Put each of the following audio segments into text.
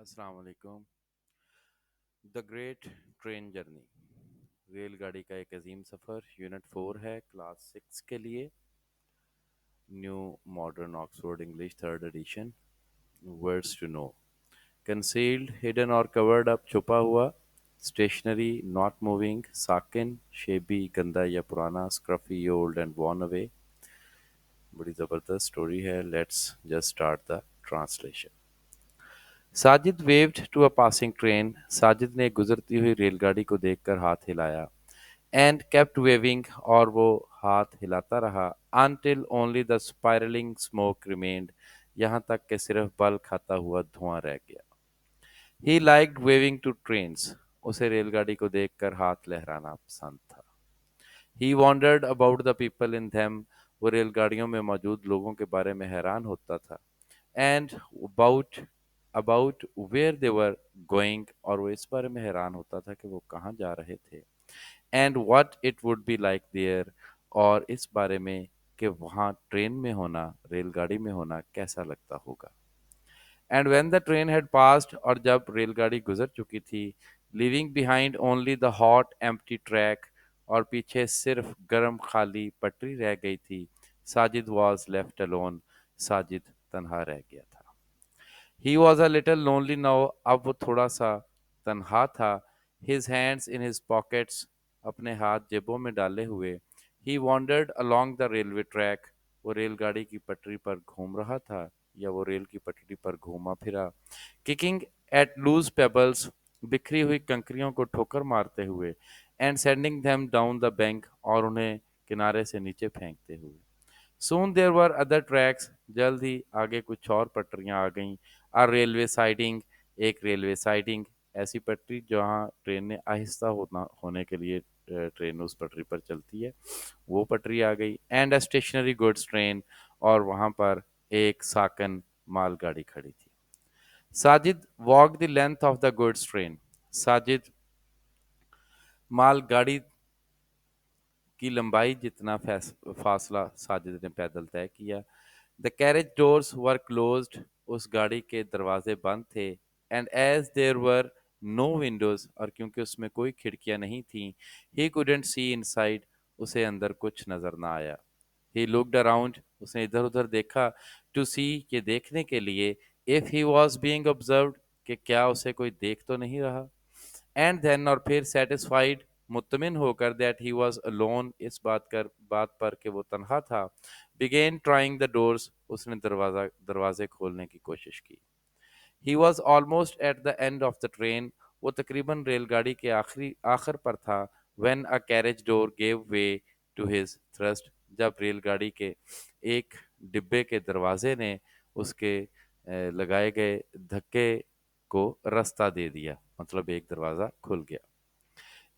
अस्सलाम वालेकुम। The great train journey, रेलगाड़ी का एक अजीम सफ़र। यूनिट 4 है, क्लास 6 के लिए। New modern Oxford English third edition. Words to know: concealed, hidden और कवर्ड अप, छुपा हुआ। Stationary, not moving. साकिन, शेबी, गंदा या पुराना। Scruffy, old and worn away. बड़ी ज़बरदस्त स्टोरी है। Let's just start the translation. Sajid waved to a passing train. Sajid ने गुजरती हुई रेलगाड़ी को देखकर हाथ हिलाया। एंड केप्ट वेविंग, और वो हाथ हिलाता रहा। Until only the spiralling smoke remained, यहाँ तक कि सिर्फ बल खाता हुआ धुआं रह गया। He liked waving to trains, उसे रेलगाड़ी को देखकर हाथ लहराना पसंद था। He wondered about the people in them, वो रेलगाड़ियों में मौजूद लोगों के बारे में हैरान होता था। And about about where they were going, और वो इस बारे में हैरान होता था कि वो कहाँ जा रहे थे। And what it would be like there, और इस बारे में कि वहाँ ट्रेन में होना, रेलगाड़ी में होना कैसा लगता होगा। And when the train had passed, और जब रेलगाड़ी गुजर चुकी थी, leaving behind only the hot empty track, और पीछे सिर्फ गर्म खाली पटरी रह गई थी, Sajid was left alone, Sajid तन्हा रह गया था। He was a little lonely now, अब वो थोड़ा सा तन्हा था। His hands in his pockets, अपने हाथ जेबों में डाले हुए। He wandered along the railway track, वो रेलगाड़ी की पटरी पर घूम रहा था, या वो रेल की पटरी पर घूमा फिरा। किकिंग एट लूज पेबल्स, बिखरी हुई कंकरियों को ठोकर मारते हुए। And sending them down the bank, और उन्हें किनारे से नीचे फेंकते हुए। सून देयर वर अदर ट्रैक्स, जल्द ही आगे कुछ और पटरियां आ गईं। आ रेलवे साइडिंग, एक रेलवे साइडिंग, ऐसी पटरी जहां ट्रेनें आहिस्ता होने के लिए ट्रेन उस पटरी पर चलती है, वो पटरी आ गई। And a stationary goods train, और वहां पर एक साकन मालगाड़ी खड़ी थी। Sajid walk the length of the goods train, Sajid मालगाड़ी की लंबाई जितना फासला साजिद ने पैदल तय किया। The carriage doors were closed, उस गाड़ी के दरवाजे बंद थे। And as there were no windows, और क्योंकि उसमें कोई खिड़कियां नहीं थीं, ही कुडंट सी इनसाइड, उसे अंदर कुछ नजर ना आया। ही लुक्ड अराउंड, उसने इधर उधर देखा। टू सी, के देखने के लिए। If he was being observed, कि क्या उसे कोई देख तो नहीं रहा। एंड देन, और फिर सेटिस्फाइड, मुतमिन होकर, दैट ही वॉज अलोन, इस बात पर कि वो तनहा था। बिगेन ट्राइंग द डोर्स, उसने दरवाजे खोलने की कोशिश की। He was almost at the end of the train, वो तकरीबन रेलगाड़ी के आखिर पर था। When a carriage door gave way to his thrust, जब रेलगाड़ी के एक डिब्बे के दरवाजे ने उसके लगाए गए धक्के को रास्ता दे दिया, मतलब एक दरवाजा खुल गया।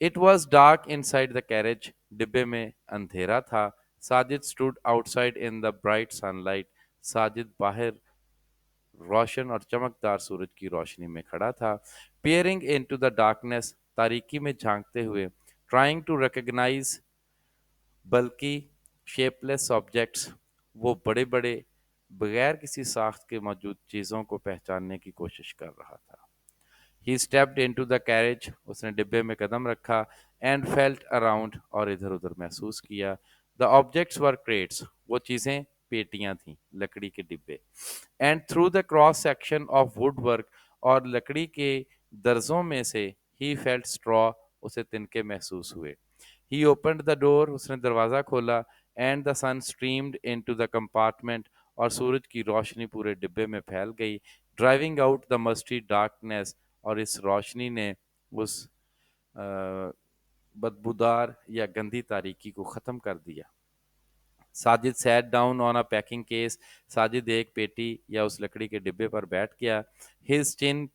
It was dark in side the carriage, डिब्बे में अंधेरा था। Sajid stood outside in the bright sunlight, Sajid बाहर रोशन और चमकदार सूरज की रोशनी में खड़ा था। Peering into the darkness, तारीकी में झांकते हुए। Trying to recognise, bulky shapeless objects, वो बड़े बड़े बगैर किसी साख्त के मौजूद चीज़ों को पहचानने की कोशिश कर रहा था। ही स्टेप्ड इनटू द कैरेज, उसने डिब्बे में कदम रखा। एंड फेल्ट अराउंड, और इधर उधर महसूस किया। द ऑब्जेक्ट्स वर क्रेट्स, वो चीज़ें पेटियां थीं, लकड़ी के डिब्बे। And through the cross section of would work, और लकड़ी के दर्जों में से ही फेल्ट स्ट्रॉ, उसे तिनके महसूस हुए। ही ओपनड द डोर, उसने दरवाज़ा खोला। And the sun streamed into the compartment, और सूरज की रोशनी पूरे डिब्बे में फैल गई। Driving out the musty darkness, और इस रोशनी ने उस अ, बदबूदार या गंदी तारीकी को ख़त्म कर दिया। Sajid sat down on a packing case, Sajid एक पेटी या उस लकड़ी के डिब्बे पर बैठ गया। His chin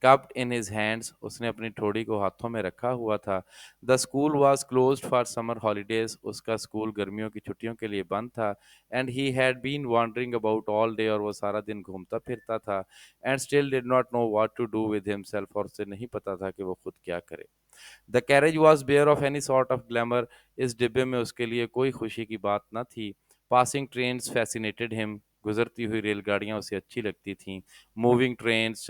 cupped in his hands, उसने अपनी ठोड़ी को हाथों में रखा हुआ था। The school was closed for summer holidays, उसका स्कूल गर्मियों की छुट्टियों के लिए बंद था। And he had been wandering about all day, और वो सारा दिन घूमता फिरता था। And still did not know what to do with himself, और उसे नहीं पता था कि वो खुद क्या करे। The carriage was bare of any sort of glamour, इस डिब्बे में उसके लिए कोई खुशी की बात न थी। पासिंग ट्रेन्स फैसिनेटेड हिम, गुजरती हुई रेलगाड़ियां उसे अच्छी लगती थीं। Moving trains,